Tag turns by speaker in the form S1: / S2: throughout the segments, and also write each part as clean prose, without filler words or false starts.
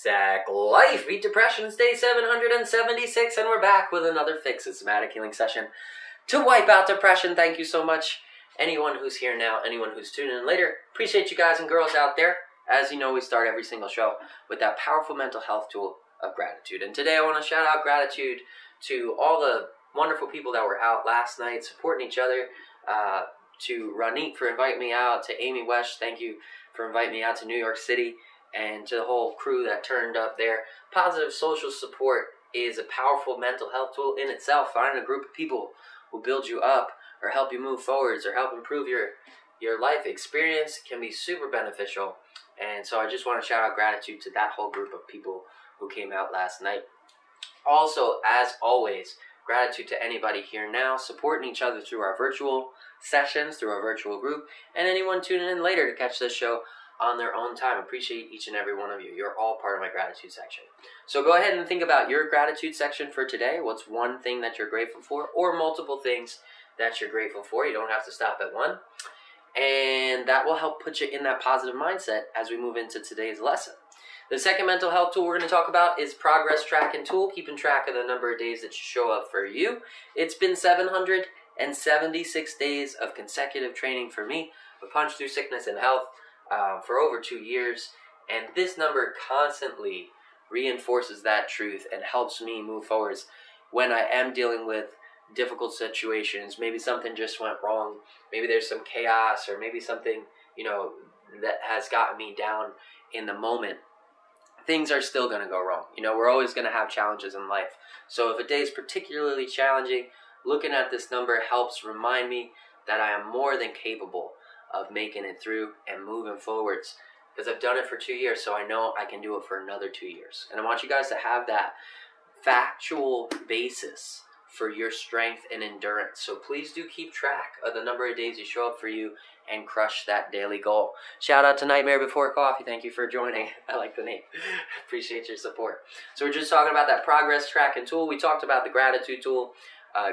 S1: Zach Life, Beat Depression, Day 776, and we're back with another Fix It Somatic Healing session to wipe out depression. Thank you so much, anyone who's here now, anyone who's tuning in later. Appreciate you guys and girls out there. As you know, we start every single show with that powerful mental health tool of gratitude. And today I want to shout out gratitude to all the wonderful people that were out last night supporting each other, to Ranit for inviting me out, to Amy West, thank you for inviting me out to New York City, and to the whole crew that turned up there. Positive social support is a powerful mental health tool in itself. Finding a group of people who build you up or help you move forwards or help improve your life experience can be super beneficial. And so I just want to shout out gratitude to that whole group of people who came out last night. Also, as always, gratitude to anybody here now supporting each other through our virtual sessions, through our virtual group, and anyone tuning in later to catch this show on their own time. Appreciate each and every one of you. You're all part of my gratitude section. So go ahead and think about your gratitude section for today. What's one thing that you're grateful for, or multiple things that you're grateful for? You don't have to stop at one. And that will help put you in that positive mindset as we move into today's lesson. The second mental health tool we're going to talk about is Progress Tracking Tool, keeping track of the number of days that show up for you. It's been 776 days of consecutive training for me, a punch through sickness and health, for over 2 years. And this number constantly reinforces that truth and helps me move forwards when I am dealing with difficult situations. Maybe something just went wrong. Maybe there's some chaos, or maybe something, that has gotten me down in the moment. Things are still going to go wrong. We're always going to have challenges in life. So if a day is particularly challenging, looking at this number helps remind me that I am more than capable of making it through and moving forwards, because I've done it for 2 years, so I know I can do it for another 2 years. And I want you guys to have that factual basis for your strength and endurance. So please do keep track of the number of days you show up for you and crush that daily goal. Shout out to Nightmare Before Coffee. Thank you for joining. I like the name. Appreciate your support. So we're just talking about that progress tracking tool. We talked about the gratitude tool.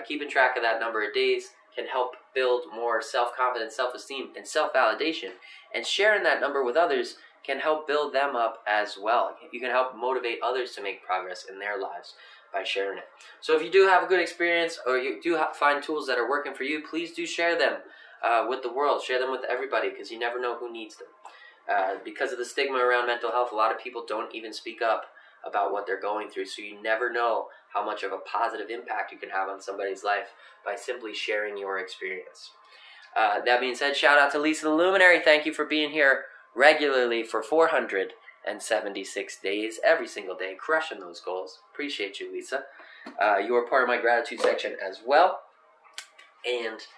S1: Keeping track of that number of days can help build more self-confidence, self-esteem, and self-validation. And sharing that number with others can help build them up as well. You can help motivate others to make progress in their lives by sharing it. So if you do have a good experience, or you do find tools that are working for you, please do share them with the world. Share them with everybody, because you never know who needs them. Because of the stigma around mental health, a lot of people don't even speak up about what they're going through. So you never know how much of a positive impact you can have on somebody's life by simply sharing your experience. That being said, shout out to Lisa the Luminary. Thank you for being here regularly for 476 days, every single day, crushing those goals. Appreciate you, Lisa. You are part of my gratitude section as well. And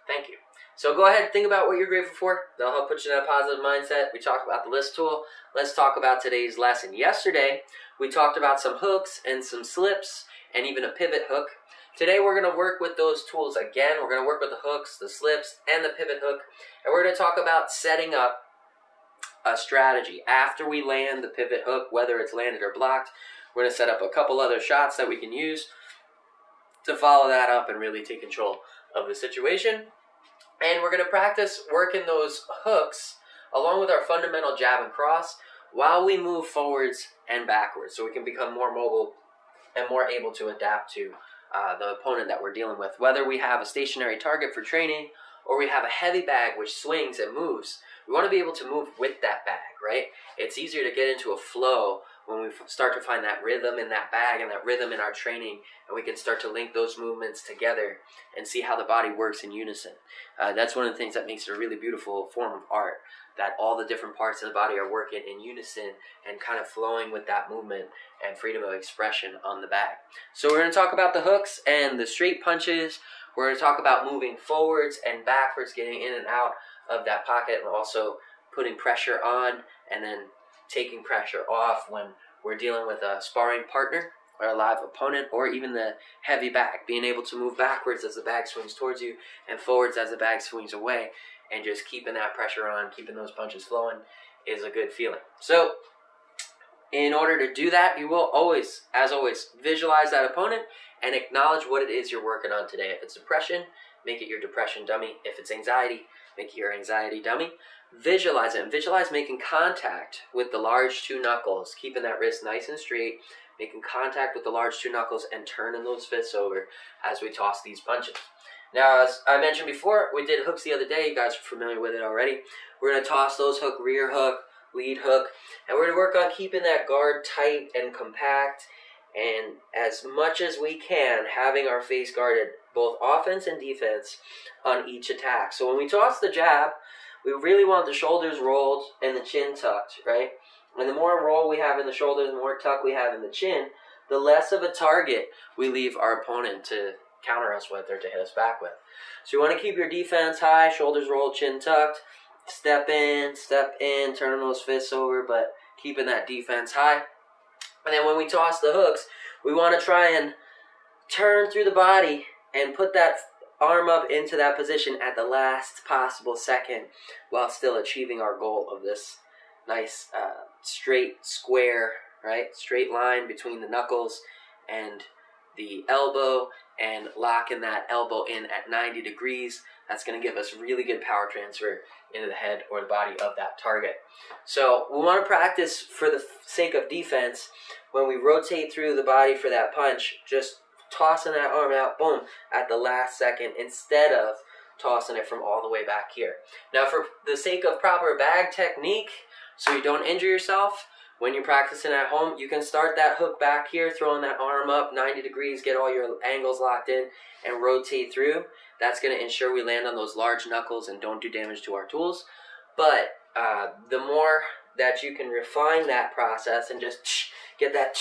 S1: thank you. So go ahead and think about what you're grateful for. That'll help put you in a positive mindset. We talked about the list tool. Let's talk about today's lesson. Yesterday, we talked about some hooks and some slips and even a pivot hook. Today, we're going to work with those tools again. We're going to work with the hooks, the slips, and the pivot hook. And we're going to talk about setting up a strategy. After we land the pivot hook, whether it's landed or blocked, we're going to set up a couple other shots that we can use to follow that up and really take control of the situation. And we're going to practice working those hooks along with our fundamental jab and cross while we move forwards and backwards, so we can become more mobile and more able to adapt to the opponent that we're dealing with. Whether we have a stationary target for training or we have a heavy bag which swings and moves, we want to be able to move with that bag, right? It's easier to get into a flow when we start to find that rhythm in that bag and that rhythm in our training, and we can start to link those movements together and see how the body works in unison. That's one of the things that makes it a really beautiful form of art, that all the different parts of the body are working in unison and kind of flowing with that movement and freedom of expression on the bag. So we're going to talk about the hooks and the straight punches. We're going to talk about moving forwards and backwards, getting in and out of that pocket, and also putting pressure on and then taking pressure off when we're dealing with a sparring partner or a live opponent, or even the heavy bag. Being able to move backwards as the bag swings towards you and forwards as the bag swings away, and just keeping that pressure on, keeping those punches flowing, is a good feeling. So in order to do that, you will always, as always, visualize that opponent and acknowledge what it is you're working on today. If it's depression, make it your depression dummy. If it's anxiety, make it your anxiety dummy. visualize it. And visualize making contact with the large two knuckles, keeping that wrist nice and straight, making contact with the large two knuckles, and turning those fists over as we toss these punches. Now, as I mentioned before, we did hooks the other day. You guys are familiar with it already. We're going to toss those hook, rear hook, lead hook, and we're going to work on keeping that guard tight and compact, and as much as we can, having our face guarded, both offense and defense, on each attack. So when we toss the jab, we really want the shoulders rolled and the chin tucked, right? And the more roll we have in the shoulders, the more tuck we have in the chin, the less of a target we leave our opponent to counter us with or to hit us back with. So you want to keep your defense high, shoulders rolled, chin tucked, step in, turning those fists over, but keeping that defense high. And then when we toss the hooks, we want to try and turn through the body and put that arm up into that position at the last possible second while still achieving our goal of this nice straight square, right? Straight line between the knuckles and the elbow, and locking that elbow in at 90 degrees. That's going to give us really good power transfer into the head or the body of that target. So we want to practice, for the sake of defense, when we rotate through the body for that punch, just tossing that arm out, boom, at the last second, instead of tossing it from all the way back here. Now, for the sake of proper bag technique, so you don't injure yourself, when you're practicing at home, you can start that hook back here, throwing that arm up 90 degrees, get all your angles locked in, and rotate through. That's going to ensure we land on those large knuckles and don't do damage to our tools. But the more that you can refine that process and just get that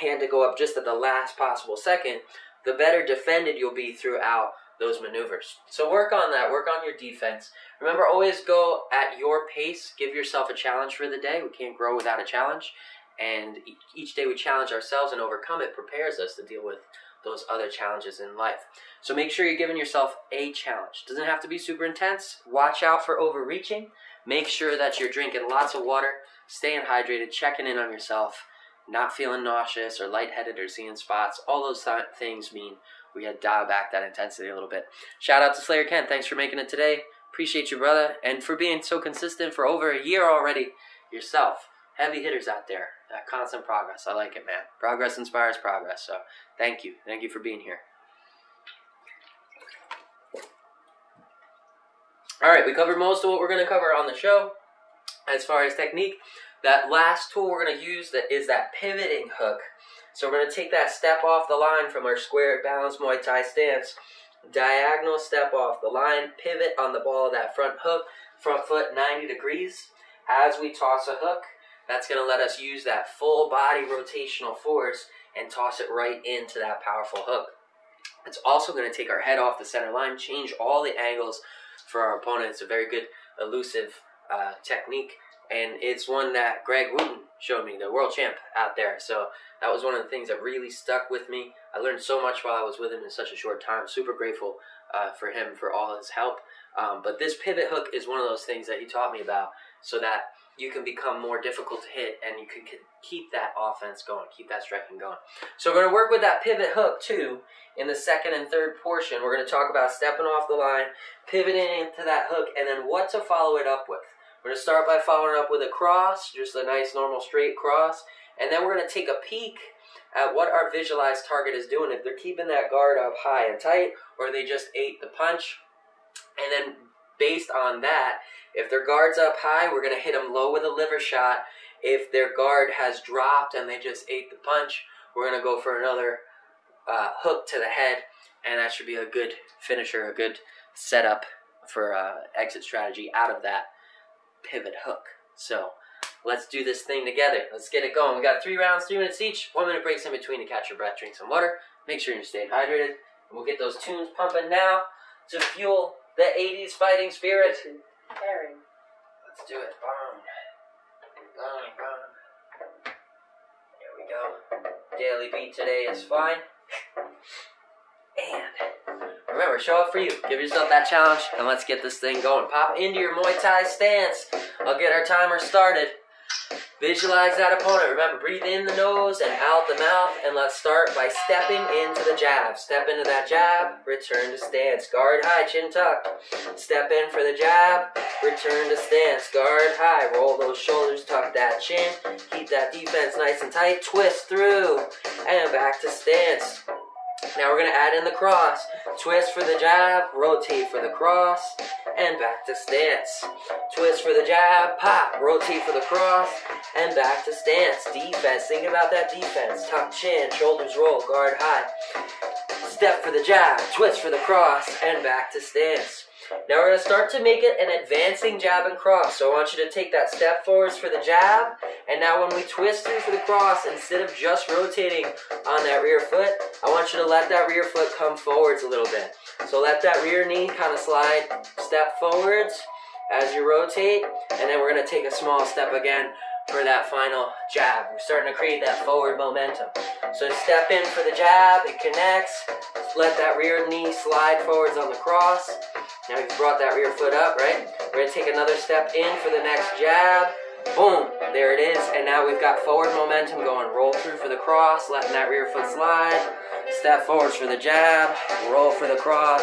S1: hand to go up just at the last possible second, the better defended you'll be throughout those maneuvers. So work on that, work on your defense. Remember, always go at your pace. Give yourself a challenge for the day. We can't grow without a challenge. And each day we challenge ourselves and overcome it prepares us to deal with those other challenges in life. So make sure you're giving yourself a challenge. Doesn't have to be super intense. Watch out for overreaching. Make sure that you're drinking lots of water, staying hydrated, checking in on yourself, not feeling nauseous or lightheaded or seeing spots. All those things mean we got to dial back that intensity a little bit. Shout out to Slayer Ken. Thanks for making it today. Appreciate you, brother. And for being so consistent for over a year already yourself. Heavy hitters out there. That constant progress. I like it, man. Progress inspires progress. So thank you. Thank you for being here. All right, we covered most of what we're going to cover on the show as far as technique. That last tool we're going to use is that pivoting hook. So we're going to take that step off the line from our square balanced Muay Thai stance, diagonal step off the line, pivot on the ball of that front hook, front foot 90 degrees. As we toss a hook, that's going to let us use that full body rotational force and toss it right into that powerful hook. It's also going to take our head off the center line, change all the angles for our opponent. It's a very good elusive technique. And it's one that Greg Wooten showed me, the world champ out there. So that was one of the things that really stuck with me. I learned so much while I was with him in such a short time. Super grateful for him for all his help. But this pivot hook is one of those things that he taught me about so that you can become more difficult to hit and you can keep that offense going, keep that striking going. So we're going to work with that pivot hook too in the second and third portion. We're going to talk about stepping off the line, pivoting into that hook, and then what to follow it up with. We're going to start by following up with a cross, just a nice normal straight cross, and then we're going to take a peek at what our visualized target is doing. If they're keeping that guard up high and tight, or they just ate the punch. And then based on that, if their guard's up high, we're going to hit them low with a liver shot. If their guard has dropped and they just ate the punch, we're going to go for another hook to the head, and that should be a good finisher, a good setup for exit strategy out of that pivot hook. So let's do this thing together. Let's get it going. We got 3 rounds, 3 minutes each, 1 minute breaks in between to catch your breath, drink some water. Make sure you're staying hydrated. And we'll get those tunes pumping now to fuel the 80s fighting spirit. Let's do it. Boom. Boom, boom. Here we go. Daily beat today is fine. And remember, show up for you. Give yourself that challenge, and let's get this thing going. Pop into your Muay Thai stance. I'll get our timer started. Visualize that opponent. Remember, breathe in the nose and out the mouth. And let's start by stepping into the jab. Step into that jab, return to stance. Guard high, chin tucked. Step in for the jab, return to stance. Guard high, roll those shoulders, tuck that chin. Keep that defense nice and tight. Twist through and back to stance. Now we're going to add in the cross. Twist for the jab, rotate for the cross, and back to stance. Twist for the jab, pop, rotate for the cross, and back to stance. Defense, think about that defense. Tuck chin, shoulders roll, guard high. Step for the jab, twist for the cross, and back to stance. Now we're going to start to make it an advancing jab and cross. So I want you to take that step forwards for the jab, and now when we twist through for the cross, instead of just rotating on that rear foot, I want you to let that rear foot come forwards a little bit. So let that rear knee kind of slide, step forwards as you rotate, and then we're going to take a small step again for that final jab. We're starting to create that forward momentum. So step in for the jab, it connects, let that rear knee slide forwards on the cross. Now you've brought that rear foot up, right? We're going to take another step in for the next jab. Boom, there it is. And now we've got forward momentum going. Roll through for the cross, letting that rear foot slide. Step forwards for the jab, roll for the cross,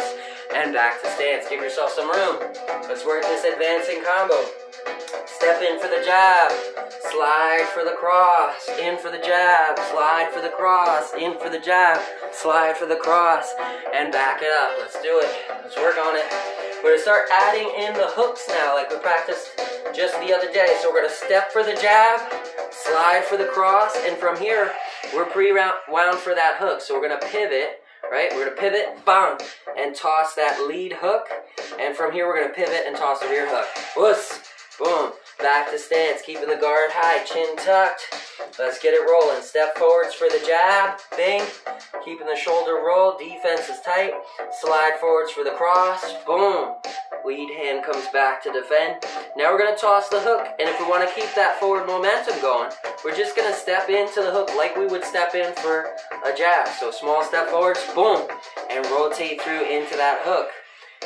S1: and back to stance. Give yourself some room. Let's work this advancing combo. Step in for the jab, slide for the cross, in for the jab, slide for the cross, in for the jab, slide for the cross, and back it up. Let's do it. Let's work on it. We're going to start adding in the hooks now like we practiced just the other day. So we're going to step for the jab, slide for the cross, and from here, we're pre-wound for that hook. So we're going to pivot, right? We're going to pivot, bang, and toss that lead hook. And from here, we're going to pivot and toss the rear hook. Wuss, boom. Back to stance, keeping the guard high, chin tucked. Let's get it rolling. Step forwards for the jab, bing. Keeping the shoulder roll, defense is tight. Slide forwards for the cross, boom. Lead hand comes back to defend. Now we're going to toss the hook, and if we want to keep that forward momentum going, we're just going to step into the hook like we would step in for a jab. So small step forwards, boom, and rotate through into that hook.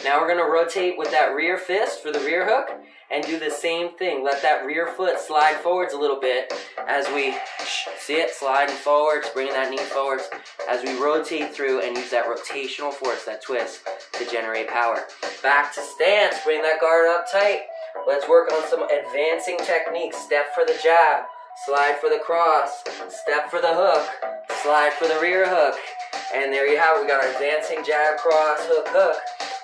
S1: Now we're going to rotate with that rear fist for the rear hook and do the same thing. Let that rear foot slide forwards a little bit as we, see it, sliding forwards, bringing that knee forwards as we rotate through and use that rotational force, that twist, to generate power. Back to stance, bring that guard up tight. Let's work on some advancing techniques. Step for the jab, slide for the cross, step for the hook, slide for the rear hook. And there you have it, we got our advancing jab, cross, hook, hook.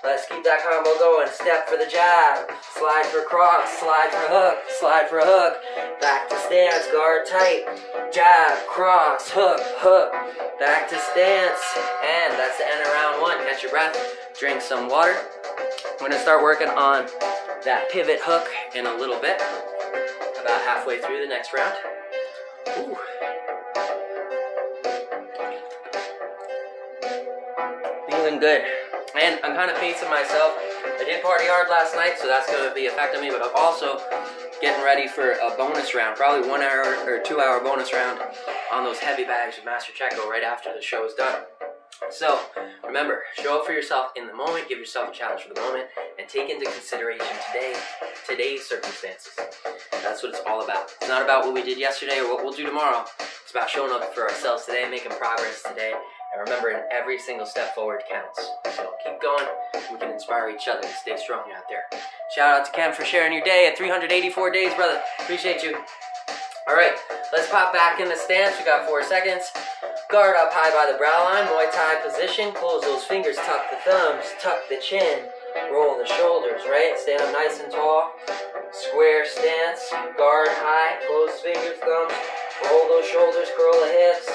S1: Let's keep that combo going. Step for the jab, slide for cross, slide for hook, slide for hook. Back to stance, guard tight. Jab, cross, hook, hook. Back to stance. And that's the end of round one. Catch your breath, drink some water. We're going to start working on that pivot hook in a little bit. About halfway through the next round. Ooh. Feeling good. And I'm kind of pacing myself. I did party hard last night, so that's going to be affecting me, but I'm also getting ready for a bonus round, probably 1 hour or 2 hour bonus round on those heavy bags with Master Checo right after the show is done. So, remember, show up for yourself in the moment, give yourself a challenge for the moment, and take into consideration today's circumstances. That's what it's all about. It's not about what we did yesterday or what we'll do tomorrow. It's about showing up for ourselves today, making progress today, and remembering every single step forward counts. So keep going. We can inspire each other to stay strong out there. Shout out to Ken for sharing your day at 384 days, brother. Appreciate you. All right, let's pop back in the stance. We got 4 seconds. Guard up high by the brow line, Muay Thai position. Close those fingers, tuck the thumbs, tuck the chin, roll the shoulders, right? Stand up nice and tall. Square stance, guard high, close fingers, thumbs, roll those shoulders, curl the hips.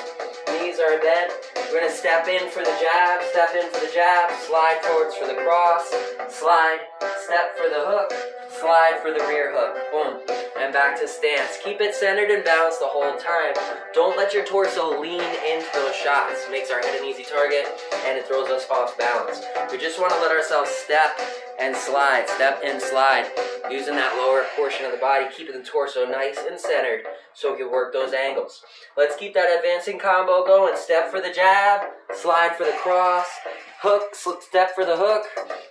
S1: Knees are bent. We're going to step in for the jab, step in for the jab, slide forwards for the cross, slide, step for the hook, slide for the rear hook. Boom. And back to stance. Keep it centered and balanced the whole time. Don't let your torso lean into those shots. It makes our head an easy target and it throws us off balance. We just want to let ourselves step and slide, step and slide, using that lower portion of the body, keeping the torso nice and centered so we can work those angles. Let's keep that advancing combo going. Step for the jab, slide for the cross, hook, step for the hook,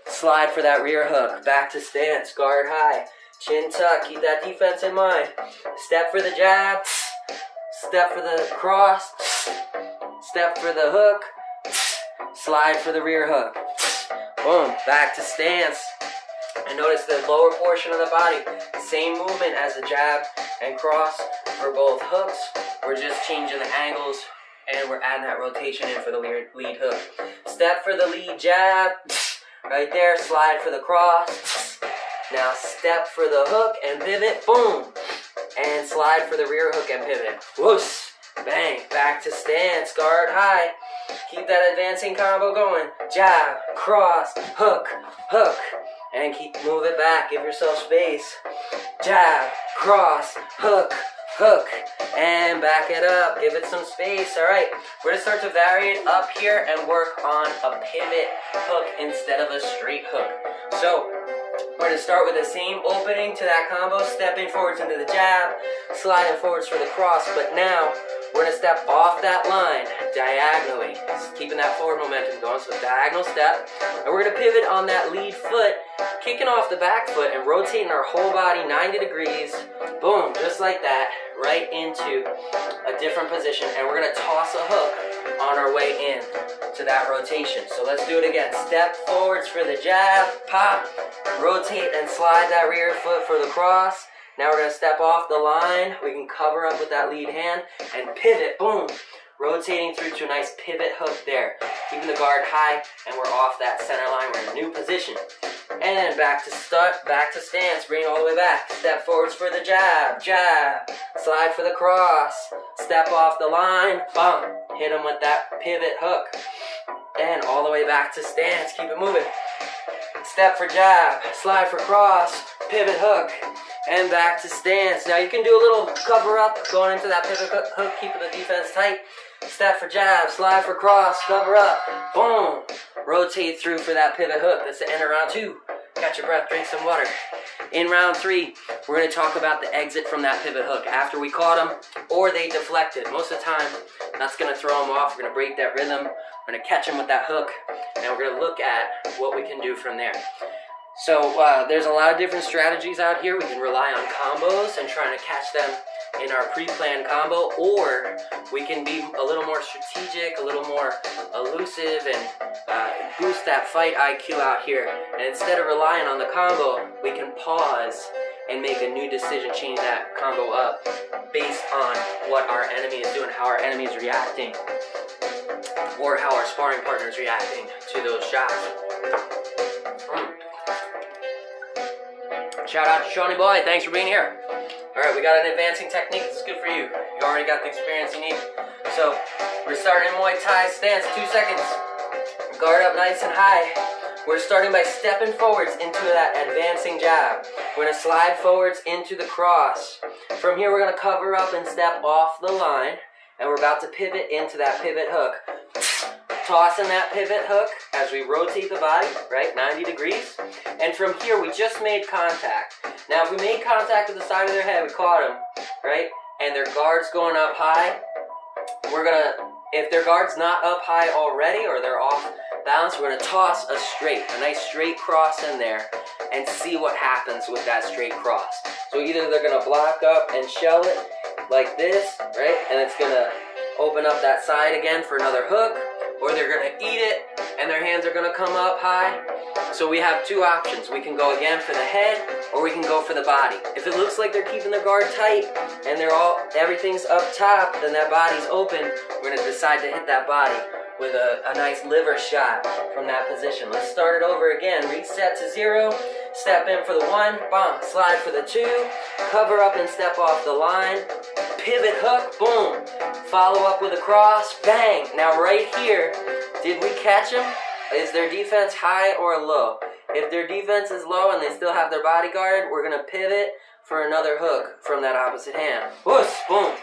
S1: slide for that rear hook. Back to stance, guard high. Chin tuck, keep that defense in mind. Step for the jab, step for the cross, step for the hook, slide for the rear hook. Boom, back to stance. And notice the lower portion of the body, same movement as the jab and cross for both hooks. We're just changing the angles and we're adding that rotation in for the lead hook. Step for the lead jab, right there, slide for the cross. Now step for the hook and pivot, boom. And slide for the rear hook and pivot. Whoosh, bang, back to stance, guard high. Keep that advancing combo going. Jab, cross, hook, hook. And move it back, give yourself space. Jab, cross, hook, hook. And back it up, give it some space. All right, we're gonna start to vary it up here and work on a pivot hook instead of a straight hook. So, we're going to start with the same opening to that combo, stepping forwards into the jab, sliding forwards for the cross, but now we're going to step off that line diagonally, keeping that forward momentum going, so diagonal step, and we're going to pivot on that lead foot, kicking off the back foot and rotating our whole body 90 degrees, boom, just like that, right into a different position, and we're going to toss a hook on our way in to that rotation. So let's do it again. Step forwards for the jab, pop, rotate and slide that rear foot for the cross. Now we're going to step off the line. We can cover up with that lead hand and pivot, boom. Rotating through to a nice pivot hook there. Keeping the guard high and we're off that center line. We're in a new position. And back to stance, bring it all the way back. Step forwards for the jab, jab. Slide for the cross. Step off the line, bum. Hit them with that pivot hook. And all the way back to stance, keep it moving. Step for jab, slide for cross, pivot hook, and back to stance. Now you can do a little cover up going into that pivot hook, keeping the defense tight. Step for jab, slide for cross, cover up, boom. Rotate through for that pivot hook. That's the end of round 2. Catch your breath, drink some water. In round 3, we're going to talk about the exit from that pivot hook after we caught them or they deflected. Most of the time, that's going to throw them off. We're going to break that rhythm. We're going to catch them with that hook, and we're going to look at what we can do from there. So there's a lot of different strategies out here. We can rely on combos and trying to catch them in our pre-planned combo, or we can be a little more strategic, a little more elusive, and boost that fight IQ out here. And instead of relying on the combo, we can pause and make a new decision, change that combo up based on what our enemy is doing, how our enemy is reacting, or how our sparring partner is reacting to those shots. Shout out to Shawnee Boy, thanks for being here. Alright, we got an advancing technique, this is good for you. You already got the experience you need. So, we're starting in Muay Thai stance, 2 seconds. Guard up nice and high. We're starting by stepping forwards into that advancing jab. We're going to slide forwards into the cross. From here, we're going to cover up and step off the line. And we're about to pivot into that pivot hook. Tossing that pivot hook as we rotate the body, right, 90 degrees. And from here, we just made contact. Now, if we made contact with the side of their head, we caught them, right, and their guard's going up high, we're going to, if their guard's not up high already or they're off balance, we're going to toss a nice straight cross in there and see what happens with that straight cross. So either they're going to block up and shell it like this, right, and it's going to open up that side again for another hook, or they're going to eat it and their hands are going to come up high. So we have 2 options. We can go again for the head, or we can go for the body. If it looks like they're keeping their guard tight and everything's up top, then that body's open, we're going to decide to hit that body with a nice liver shot from that position. Let's start it over again. Reset to 0. Step in for the 1. Bang. Slide for the 2. Cover up and step off the line. Pivot hook. Boom. Follow up with a cross. Bang. Now right here, did we catch them? Is their defense high or low? If their defense is low and they still have their body guarded, we're going to pivot for another hook from that opposite hand. Whoosh, boom.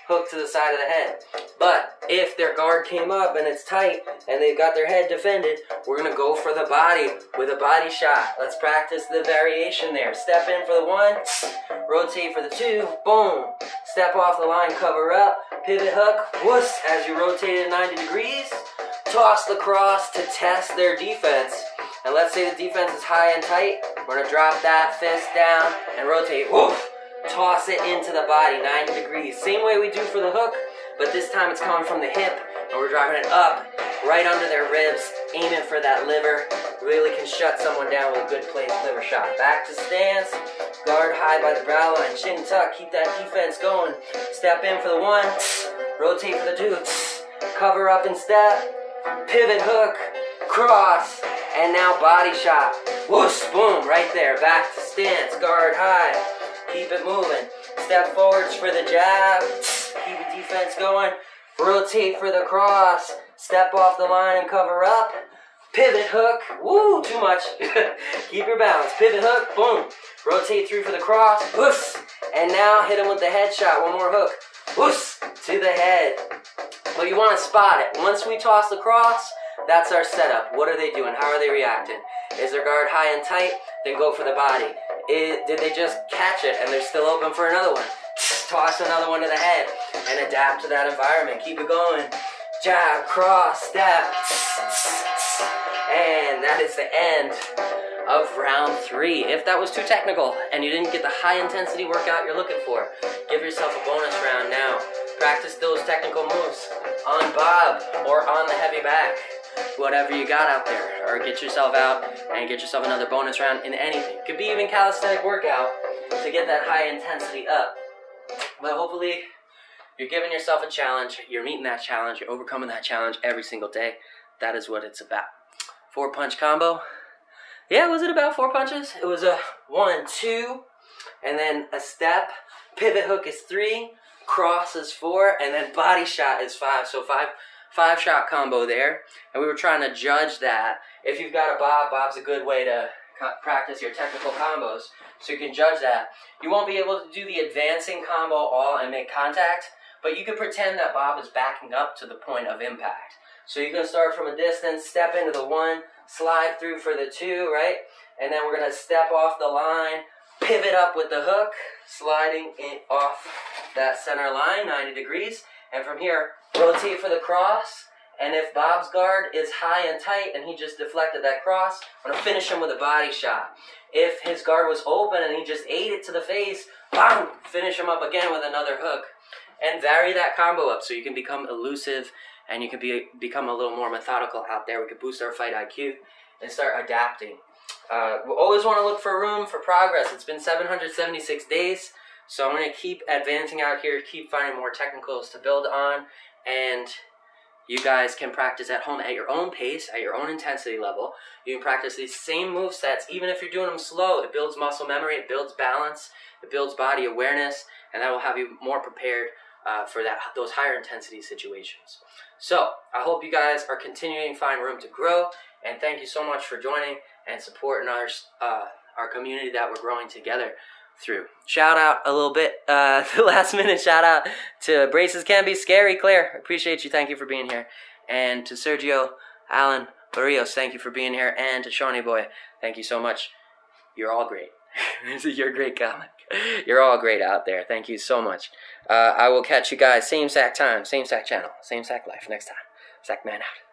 S1: Hook to the side of the head. But if their guard came up and it's tight and they've got their head defended, we're going to go for the body with a body shot. Let's practice the variation there. Step in for the 1, rotate for the 2, boom. Step off the line, cover up, pivot hook, whoosh, as you rotate it 90 degrees. Toss the cross to test their defense. And let's say the defense is high and tight. We're going to drop that fist down and rotate. Woof! Toss it into the body, 90 degrees. Same way we do for the hook, but this time it's coming from the hip, and we're driving it up, right under their ribs, aiming for that liver. Really can shut someone down with a good placed liver shot. Back to stance, guard high by the brow line, chin tuck, keep that defense going. Step in for the 1, rotate for the 2, cover up and step, pivot hook, cross, and now body shot. Whoosh, boom, right there. Back to stance, guard high. Keep it moving. Step forwards for the jab. Keep the defense going. Rotate for the cross. Step off the line and cover up. Pivot hook. Woo, too much. Keep your balance. Pivot hook. Boom. Rotate through for the cross. Whoosh. And now hit him with the head shot. One more hook. Whoosh. To the head. But you want to spot it. Once we toss the cross, that's our setup. What are they doing? How are they reacting? Is their guard high and tight? Then go for the body. Did they just catch it and they're still open for another one? Toss another one to the head and adapt to that environment. Keep it going. Jab, cross, step. And that is the end of round 3. If that was too technical and you didn't get the high intensity workout you're looking for, give yourself a bonus round now. Practice those technical moves on Bob or on the heavy back. Whatever you got out there, or get yourself out and get yourself another bonus round in anything. Could be even calisthenic workout to get that high intensity up. But hopefully you're giving yourself a challenge, you're meeting that challenge, you're overcoming that challenge every single day. That is what it's about. 4-punch combo. Yeah, was it about 4 punches? It was a 1, 2, and then a step. Pivot hook is 3, cross is 4, and then body shot is 5. So 5 shot combo there, and we were trying to judge that. If you've got a Bob, Bob's a good way to practice your technical combos, so you can judge that. You won't be able to do the advancing combo all and make contact, but you can pretend that Bob is backing up to the point of impact. So you can start from a distance, step into the 1, slide through for the 2, right? And then we're going to step off the line, pivot up with the hook, sliding it off that center line, 90 degrees, and from here, rotate for the cross, and if Bob's guard is high and tight and he just deflected that cross, I'm going to finish him with a body shot. If his guard was open and he just ate it to the face, bam, finish him up again with another hook. And vary that combo up so you can become elusive and you can become a little more methodical out there. We can boost our fight IQ and start adapting. We always want to look for room for progress. It's been 776 days, so I'm going to keep advancing out here, keep finding more technicals to build on, and you guys can practice at home at your own pace, at your own intensity level. You can practice these same move sets, even if you're doing them slow. It builds muscle memory, it builds balance, it builds body awareness, and that will have you more prepared for those higher intensity situations. So, I hope you guys are continuing to find room to grow, and thank you so much for joining and supporting our community that we're growing together through. Shout out a little bit, the last minute shout out to Braces Can Be Scary, Claire. Appreciate you, thank you for being here. And to Sergio, Alan, Barrios, thank you for being here. And to Shawnee Boy, thank you so much. You're all great. You're a great comic. You're all great out there. Thank you so much. I will catch you guys same sack time, same sack channel, same sack life next time. Sack man out.